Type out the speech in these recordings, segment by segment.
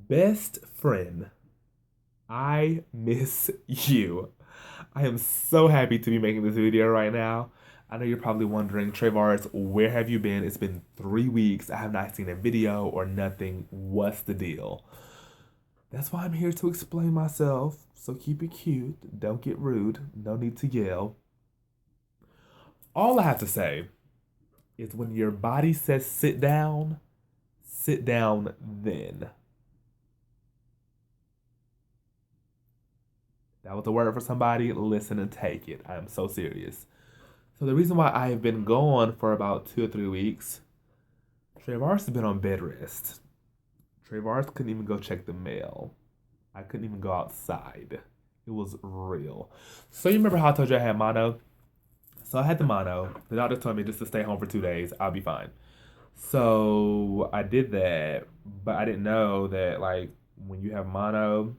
Best friend, I miss you. I am so happy to be making this video right now. I know you're probably wondering, Trayvars, where have you been? It's been 3 weeks. I have not seen a video or nothing. What's the deal? That's why I'm here to explain myself. So keep it cute. Don't get rude. No need to yell. All I have to say is when your body says sit down then. That was a word for somebody. Listen and take it. I am so serious. So the reason why I have been gone for about 2 or 3 weeks, Trayvars has been on bed rest. Trayvars couldn't even go check the mail. I couldn't even go outside. It was real. So you remember how I told you I had mono? So I had the mono. The doctor told me just to stay home for 2 days. I'll be fine. So I did that, but I didn't know that like when you have mono,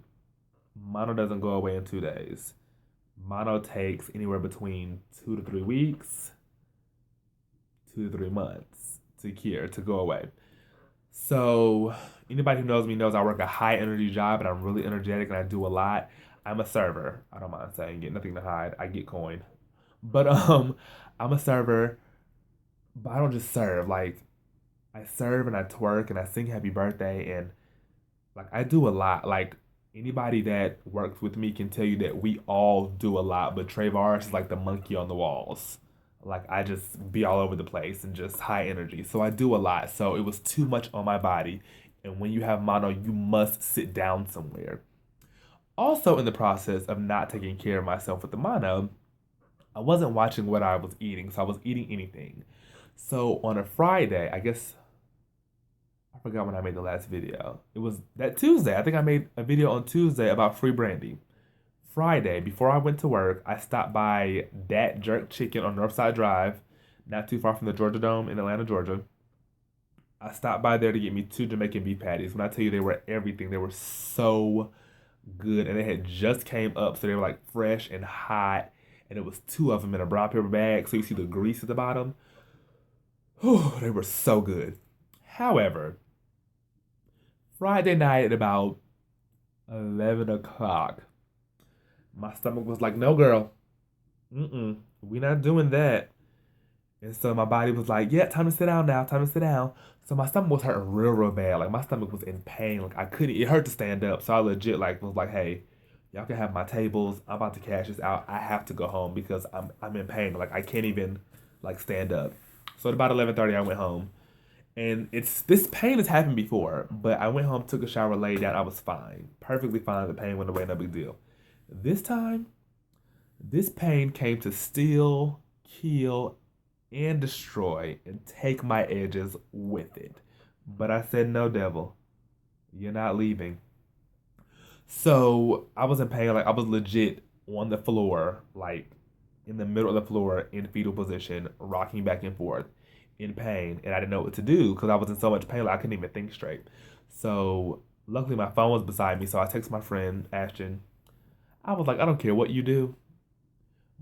mono doesn't go away in 2 days. Mono takes anywhere between 2 to 3 weeks, 2 to 3 months to cure, to go away. So anybody who knows me knows I work a high energy job and I'm really energetic and I do a lot. I'm a server. I don't mind saying it. Nothing to hide. I get coin. But I'm a server, but I don't just serve. Like I serve and I twerk and I sing happy birthday and like I do a lot. Like anybody that works with me can tell you that we all do a lot, but Trayvon is like the monkey on the walls. Like I just be all over the place and just high energy. So I do a lot. So it was too much on my body. And when you have mono, you must sit down somewhere. Also, in the process of not taking care of myself with the mono, I wasn't watching what I was eating. So I was eating anything. So on a Friday, I guess I forgot when I made the last video. It was that Tuesday. I think I made a video on Tuesday about free brandy. Friday, before I went to work, I stopped by Dat Jerk Chicken on Northside Drive, not too far from the Georgia Dome in Atlanta, Georgia. I stopped by there to get me two Jamaican beef patties. When I tell you they were everything, they were so good. And they had just came up, so they were like fresh and hot. And it was two of them in a brown paper bag, so you see the grease at the bottom. Whew, they were so good. However, Friday night at about 11 o'clock, my stomach was like, no, girl, we not doing that. And so my body was like, yeah, time to sit down now, time to sit down. So my stomach was hurting real, real bad. Like my stomach was in pain. Like I couldn't, it hurt to stand up. So I legit like was like, hey, y'all can have my tables. I'm about to cash this out. I have to go home because I'm in pain. Like I can't even like stand up. So at about 11:30 I went home. And it's this pain has happened before, but I went home, took a shower, laid down, I was fine. Perfectly fine. The pain went away, no big deal. This time, this pain came to steal, kill, and destroy and take my edges with it. But I said, no, devil, you're not leaving. So I was in pain, like I was legit on the floor, like in the middle of the floor in fetal position, rocking back and forth in pain. And I didn't know what to do because I was in so much pain, like I couldn't even think straight. So luckily my phone was beside me. So I texted my friend Ashton. I was like, I don't care what you do,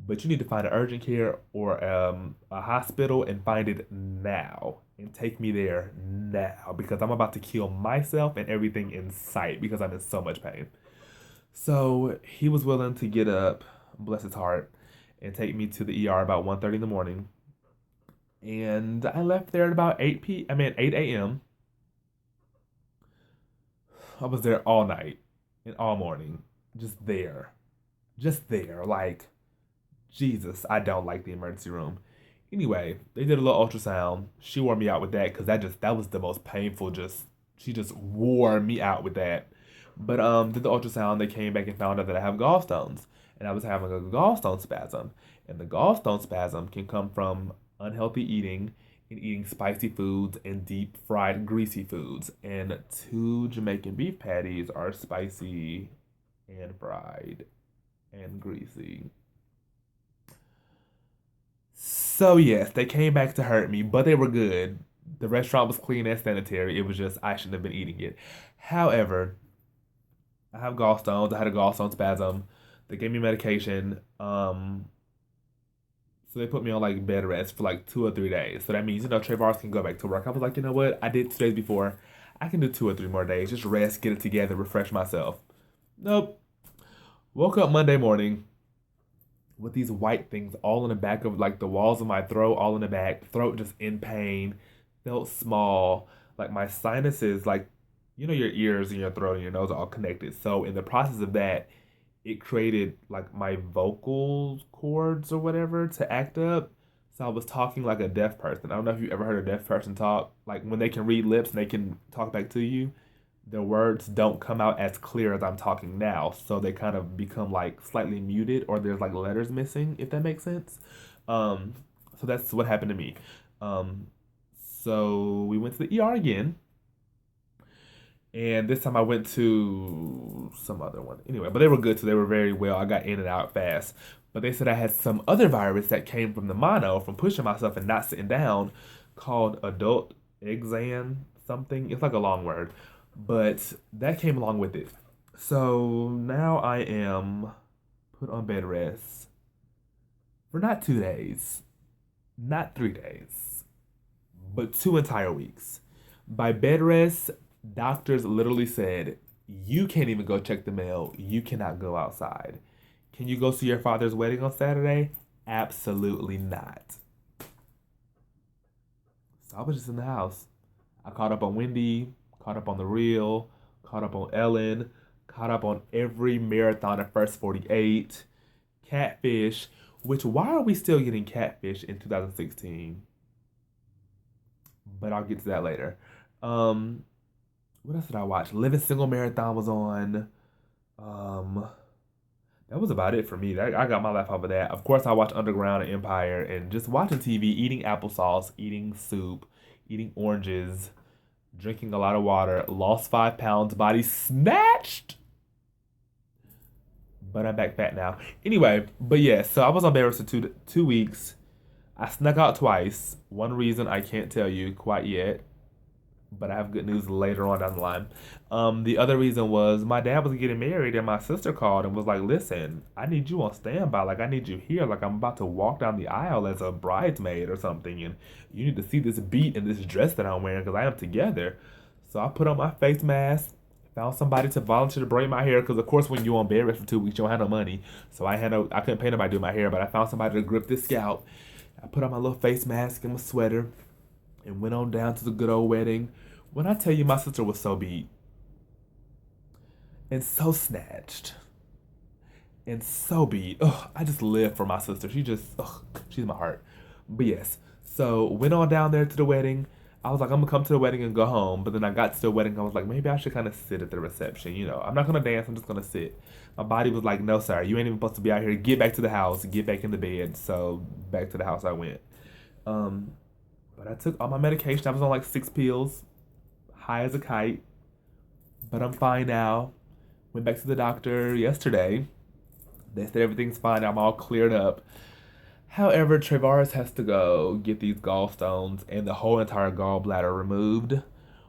but you need to find an urgent care or a hospital and find it now and take me there now because I'm about to kill myself and everything in sight because I'm in so much pain. So he was willing to get up, bless his heart, and take me to the ER about 1:30 in the morning. And I left there at about 8 a.m. I was there all night and all morning, just there, just there. Like, Jesus, I don't like the emergency room. Anyway, they did a little ultrasound. She wore me out with that because that was the most painful. Just she just wore me out with that. But did the ultrasound. They came back and found out that I have gallstones, and I was having a gallstone spasm. And the gallstone spasm can come from unhealthy eating and eating spicy foods and deep fried greasy foods. And two Jamaican beef patties are spicy and fried and greasy. So yes, they came back to hurt me, but they were good. The restaurant was clean and sanitary. It was just I shouldn't have been eating it. However, I have gallstones. I had a gallstone spasm. They gave me medication. So they put me on like bed rest for like 2 or 3 days. So that means Trayvon can go back to work. I was like, you know what? I did 2 days before. I can do 2 or 3 more days. Just rest, get it together, refresh myself. Nope. Woke up Monday morning with these white things all in the back of like the walls of my throat, all in the back, throat just in pain, felt small, like my sinuses, like your ears and your throat and your nose are all connected. So in the process of that, it created like my vocal cords or whatever to act up. So I was talking like a deaf person. I don't know if you ever heard a deaf person talk. Like when they can read lips and they can talk back to you, their words don't come out as clear as I'm talking now. So they kind of become like slightly muted or there's like letters missing, if that makes sense. Um, so that's what happened to me. Um, so we went to the ER again. And this time I went to some other one. Anyway, but they were good too. They were very well. I got in and out fast. But they said I had some other virus that came from the mono, from pushing myself and not sitting down, called adult exan something. It's like a long word. But that came along with it. So now I am put on bed rest for not 2 days, not 3 days, but 2 entire weeks. By bed rest, doctors literally said, you can't even go check the mail. You cannot go outside. Can you go see your father's wedding on Saturday? Absolutely not. So I was just in the house. I caught up on Wendy, caught up on The Real, caught up on Ellen, caught up on every marathon of First 48, Catfish, which why are we still getting Catfish in 2016? But I'll get to that later. Um, what else did I watch? Living Single Marathon was on. Um, that was about it for me. I got my life off of that. Of course, I watched Underground and Empire and just watching TV, eating applesauce, eating soup, eating oranges, drinking a lot of water, lost 5 pounds, body snatched. But I'm back fat now. Anyway, but yeah, so I was on bed rest for 2 weeks. I snuck out twice. One reason I can't tell you quite yet, but I have good news later on down the line. The other reason was my dad was getting married, and my sister called and was like, "Listen, I need you on standby. Like, I need you here. Like, I'm about to walk down the aisle as a bridesmaid or something, and you need to see this beat and this dress that I'm wearing because I am together." So I put on my face mask, found somebody to volunteer to braid my hair because, of course, when you're on bed rest for 2 weeks, you don't have no money. So I couldn't pay nobody to do my hair, but I found somebody to grip this scalp. I put on my little face mask and my sweater and went on down to the good old wedding. When I tell you my sister was so beat and so snatched and so beat, ugh, I just live for my sister. She's my heart. But yes, so went on down there to the wedding. I was like, I'm gonna come to the wedding and go home. But then I got to the wedding. I was like, maybe I should kind of sit at the reception. I'm not gonna dance. I'm just gonna sit. My body was like, no, sir, you ain't even supposed to be out here. Get back to the house. Get back in the bed. So back to the house I went. Um, but I took all my medication. I was on like 6 pills, high as a kite. But I'm fine now. Went back to the doctor yesterday. They said everything's fine. I'm all cleared up. However, Travaris has to go get these gallstones and the whole entire gallbladder removed,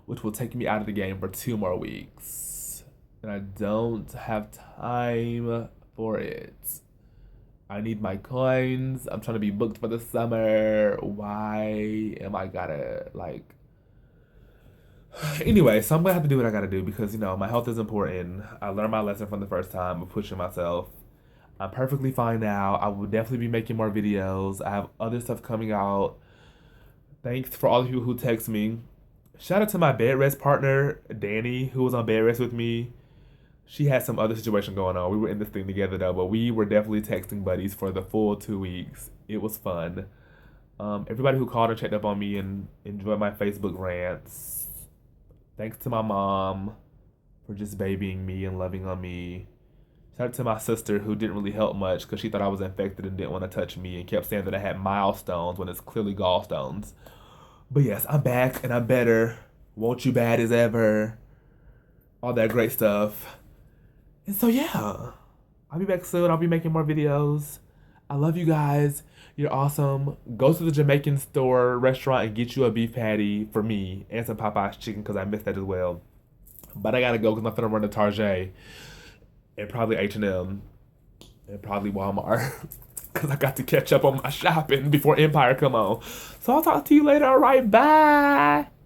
which will take me out of the game for 2 more weeks. And I don't have time for it. I need my coins. I'm trying to be booked for the summer. Why am I gotta, like... Anyway, so I'm gonna have to do what I gotta do because, my health is important. I learned my lesson from the first time of pushing myself. I'm perfectly fine now. I will definitely be making more videos. I have other stuff coming out. Thanks for all of you who text me. Shout out to my bed rest partner, Danny, who was on bed rest with me. She had some other situation going on. We were in this thing together though, but we were definitely texting buddies for the full 2 weeks. It was fun. Everybody who called and checked up on me and enjoyed my Facebook rants. Thanks to my mom for just babying me and loving on me. Shout out to my sister who didn't really help much because she thought I was infected and didn't want to touch me and kept saying that I had milestones when it's clearly gallstones. But yes, I'm back and I'm better. Won't you bad as ever. All that great stuff. And so yeah, I'll be back soon. I'll be making more videos. I love you guys. You're awesome. Go to the Jamaican store restaurant and get you a beef patty for me and some Popeye's chicken because I missed that as well. But I gotta go because I'm finna run to Target. And probably H&M and probably Walmart because I got to catch up on my shopping before Empire come on. So I'll talk to you later. All right, bye.